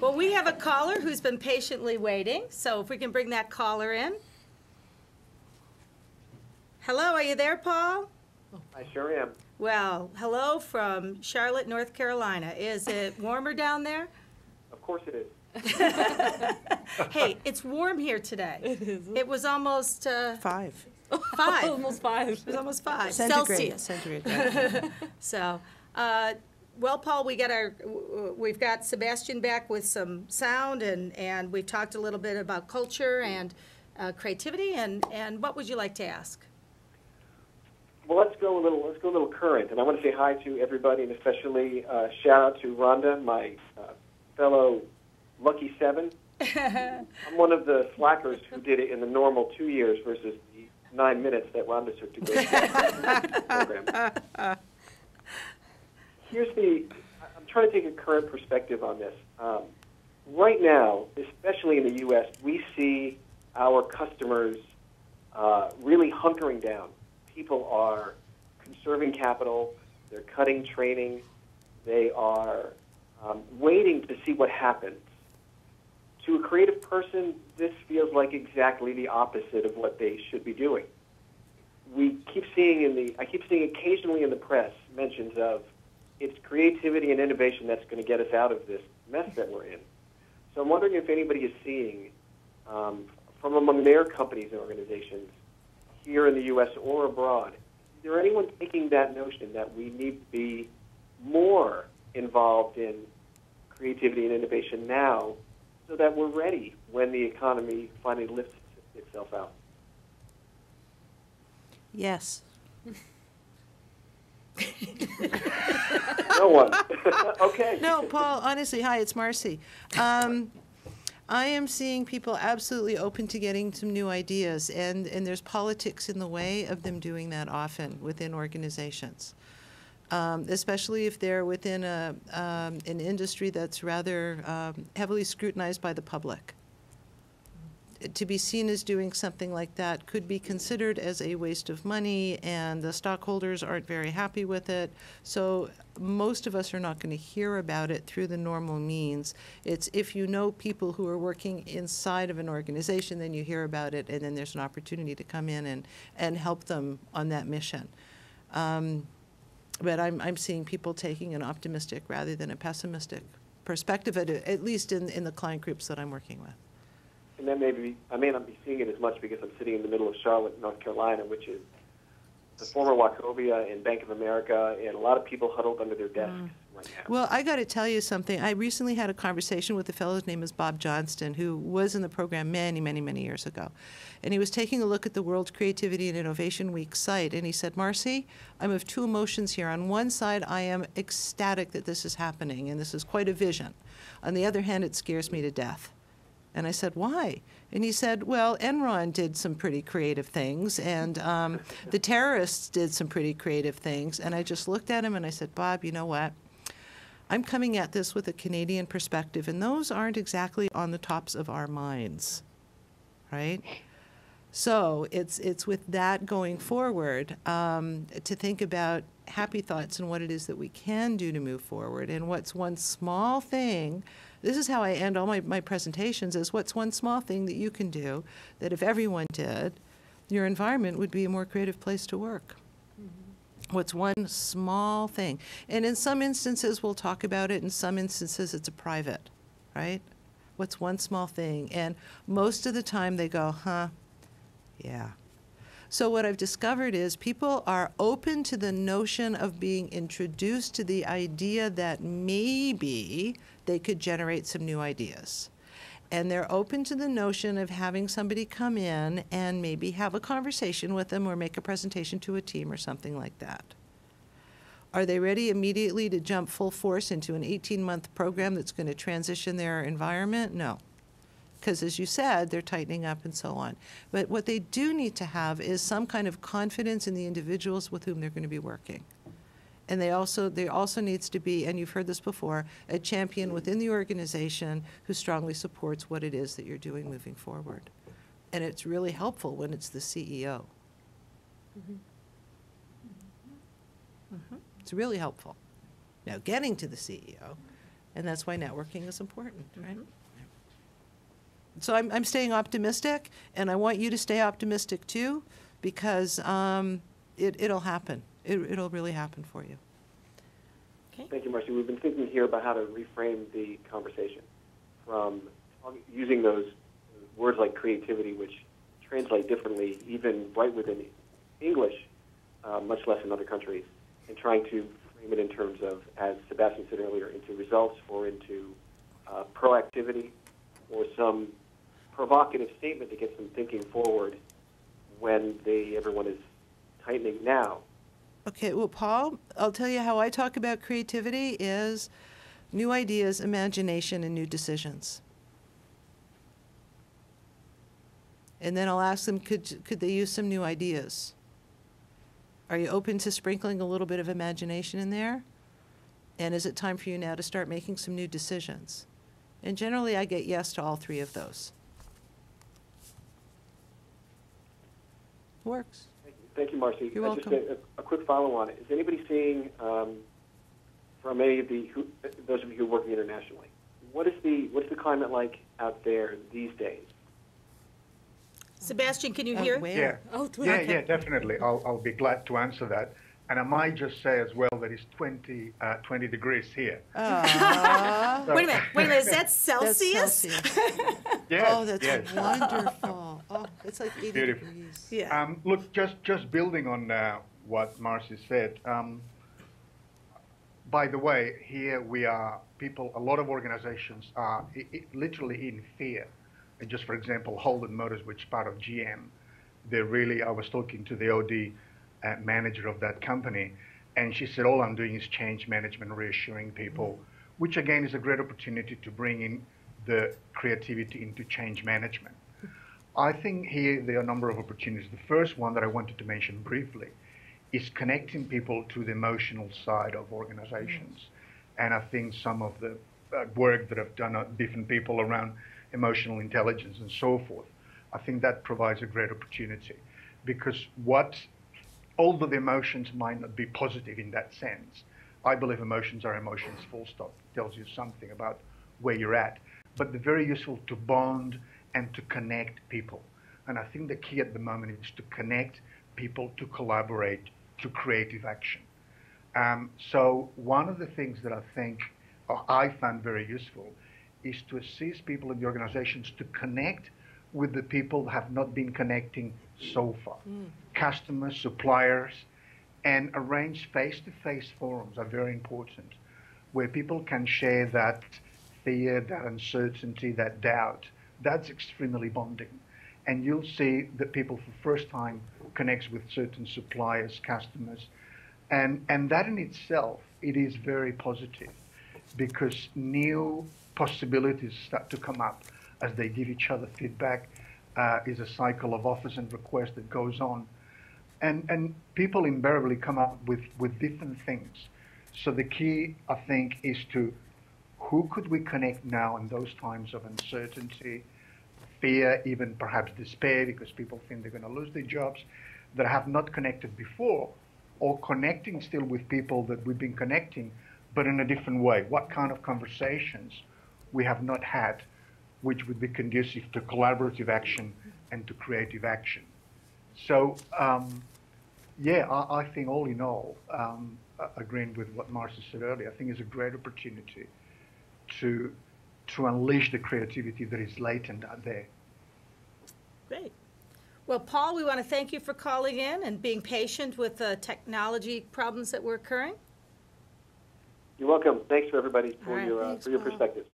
Well, we have a caller who's been patiently waiting, so if we can bring that caller in. Hello, are you there, Paul? I sure am. Well, hello from Charlotte, North Carolina. Is it warmer down there? Of course it is. Hey, it's warm here today. It is. It was almost 5. 5. Almost 5. It was almost 5 Centigrade. Celsius. Centigrade. So, well, Paul, we've got Sebastian back with some sound, and we've talked a little bit about culture and creativity, and what would you like to ask? Well, let's go a little current, and I want to say hi to everybody, and especially shout out to Randah, my fellow lucky 7. I'm one of the slackers who did it in the normal 2 years versus the 9 minutes that Randah took to go through the program. I'm trying to take a current perspective on this. Right now, especially in the U.S., we see our customers really hunkering down. People are conserving capital, they're cutting training, they are waiting to see what happens. To a creative person, this feels like exactly the opposite of what they should be doing. I keep seeing occasionally in the press mentions of it's creativity and innovation that's going to get us out of this mess that we're in. So I'm wondering if anybody is seeing from among their companies and organizations here in the U.S. or abroad, is there anyone taking that notion that we need to be more involved in creativity and innovation now so that we're ready when the economy finally lifts itself out? Yes. No one. Okay. No, Paul, honestly, hi, it's Marci. I am seeing people absolutely open to getting some new ideas, and there's politics in the way of them doing that often within organizations, especially if they're within an industry that's rather heavily scrutinized by the public. To be seen as doing something like that could be considered as a waste of money, and the stockholders aren't very happy with it. So most of us are not going to hear about it through the normal means. It's if you know people who are working inside of an organization, then you hear about it, and then there's an opportunity to come in and help them on that mission. But I'm seeing people taking an optimistic rather than a pessimistic perspective, at least in the client groups that I'm working with. And then I may not be seeing it as much because I'm sitting in the middle of Charlotte, North Carolina, which is the former Wachovia and Bank of America, and a lot of people huddled under their desks right now. Well, I got to tell you something. I recently had a conversation with a fellow whose name is Bob Johnston, who was in the program many, many, many years ago. And he was taking a look at the World Creativity and Innovation Week site, and he said, Marci, I'm of two emotions here. On one side, I am ecstatic that this is happening, and this is quite a vision. On the other hand, it scares me to death. And I said, why? And he said, well, Enron did some pretty creative things, and the terrorists did some pretty creative things. And I just looked at him and I said, Bob, you know what? I'm coming at this with a Canadian perspective, and those aren't exactly on the tops of our minds, right? So it's with that going forward to think about happy thoughts and what it is that we can do to move forward, and what's one small thing. This is how I end all my presentations, is what's one small thing that you can do that if everyone did, your environment would be a more creative place to work. Mm-hmm. What's one small thing? And in some instances, we'll talk about it. In some instances, it's a private, right? What's one small thing? And most of the time they go, huh, yeah. So what I've discovered is people are open to the notion of being introduced to the idea that maybe they could generate some new ideas. And they're open to the notion of having somebody come in and maybe have a conversation with them or make a presentation to a team or something like that. Are they ready immediately to jump full force into an 18-month program that's going to transition their environment? No. Because as you said, they're tightening up and so on. But what they do need to have is some kind of confidence in the individuals with whom they're going to be working. And there also needs to be, and you've heard this before, a champion within the organization who strongly supports what it is that you're doing moving forward. And it's really helpful when it's the CEO. Mm-hmm. Mm-hmm. It's really helpful. Now, getting to the CEO And that's why networking is important, right? So I'm staying optimistic, and I want you to stay optimistic too, because it'll happen. It'll really happen for you. Okay. Thank you, Marci. We've been thinking here about how to reframe the conversation from using those words like creativity, which translate differently even right within English, much less in other countries, and trying to frame it in terms of, as Sebastian said earlier, into results or into proactivity or some provocative statement that gets them thinking forward when everyone is tightening now. Okay, well, Paul, I'll tell you how I talk about creativity is new ideas, imagination, and new decisions. And then I'll ask them, could they use some new ideas? Are you open to sprinkling a little bit of imagination in there? And is it time for you now to start making some new decisions? And generally, I get yes to all three of those. Works. Thank you, Marci. You're welcome. Just a quick follow-on. Is anybody seeing, from any of those of you who are working internationally, what's the climate like out there these days? Sebastian, can you hear? Where? Yeah. Oh, Yeah, definitely. I'll be glad to answer that. And I might just say as well that it's 20 degrees here. Aww. Wait a minute, is that Celsius? That's Celsius. Yes, Oh, that's yes. wonderful. Oh, it's like 80 Beautiful. degrees. Yeah. Look, just building on what Marci said. By the way, here we are, a lot of organizations are literally in fear. And just for example, Holden Motors, which is part of GM, I was talking to the OD manager of that company, and she said, all I'm doing is change management, reassuring people, which again is a great opportunity to bring in the creativity into change management. I think here there are a number of opportunities. The first one that I wanted to mention briefly is connecting people to the emotional side of organizations. And I think some of the work that I've done on different people around emotional intelligence and so forth, I think that provides a great opportunity. Because although the emotions might not be positive in that sense, I believe emotions are emotions, full stop. It tells you something about where you're at. But they're very useful to bond and to connect people. And I think the key at the moment is to connect people, to collaborate, to creative action. So one of the things that I found very useful is to assist people in the organizations to connect with the people that have not been connecting so far. Customers, suppliers, and arrange face-to-face forums are very important, where people can share that fear, that uncertainty, that doubt. That's extremely bonding. And you'll see that people for the first time connects with certain suppliers, customers, and that in itself, it is very positive, because new possibilities start to come up as they give each other feedback. Is a cycle of offers and requests that goes on. And people invariably come up with different things. So the key, I think, is to who could we connect now in those times of uncertainty, fear, even perhaps despair, because people think they're going to lose their jobs, that have not connected before, or connecting still with people that we've been connecting, but in a different way. What kind of conversations we have not had, which would be conducive to collaborative action and to creative action. So, I think all in all, agreeing with what Marci said earlier, I think is a great opportunity to unleash the creativity that is latent out there. Great. Well, Paul, we want to thank you for calling in and being patient with the technology problems that were occurring. You're welcome. Thanks for everybody for All right. your Thanks, for your Paul. perspectives.